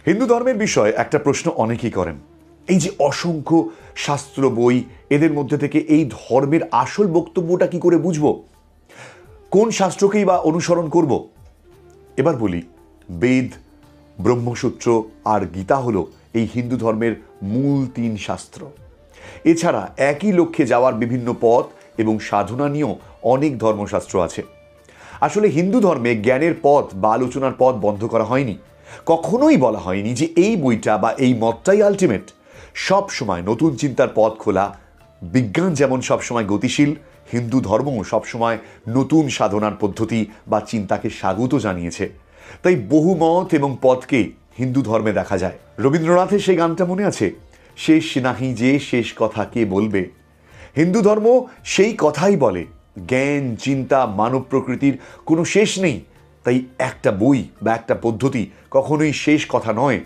হিন্দু ধর্মের বিষয়ে একটা প্রশ্ন অনেকেই করেন, এই যে অসংখ্য শাস্ত্র বই, এদের মধ্যে থেকে এই ধর্মের আসল বক্তব্যটা কি করে বুঝবো, কোন শাস্ত্রকেই বা অনুসরণ করব? এবার বলি, বেদ, ব্রহ্মসূত্র আর গীতা হলো এই হিন্দু ধর্মের মূল 3 শাস্ত্র। এছাড়া একই লক্ষ্যে যাওয়ার বিভিন্ন পথ এবং সাধনা নিয়েও অনেক ধর্মশাস্ত্র আছে। আসলে হিন্দু ধর্মে জ্ঞানের পথ বা আলোচনার পথ বন্ধ করা হয়নি। কখনোই বলা হয়নি যে এই বইটা বা এই মতটাই আলটিমেট। সব সময় নতুন চিন্তার পথ খোলা। বিজ্ঞান যেমন সবসময় গতিশীল, হিন্দু ধর্মও সবসময় নতুন সাধনার পদ্ধতি বা চিন্তাকে স্বাগত জানিয়েছে। তাই বহু মত এবং পথকে হিন্দু ধর্মে দেখা যায়। রবীন্দ্রনাথের সেই গানটা মনে আছে, শেষ নাহি যে শেষ কথা কে বলবে? হিন্দু ধর্ম সেই কথাই বলে, জ্ঞান, চিন্তা, মানব প্রকৃতির কোনো শেষ নেই। তাই একটা বই বা একটা পদ্ধতি কখনোই শেষ কথা নয়।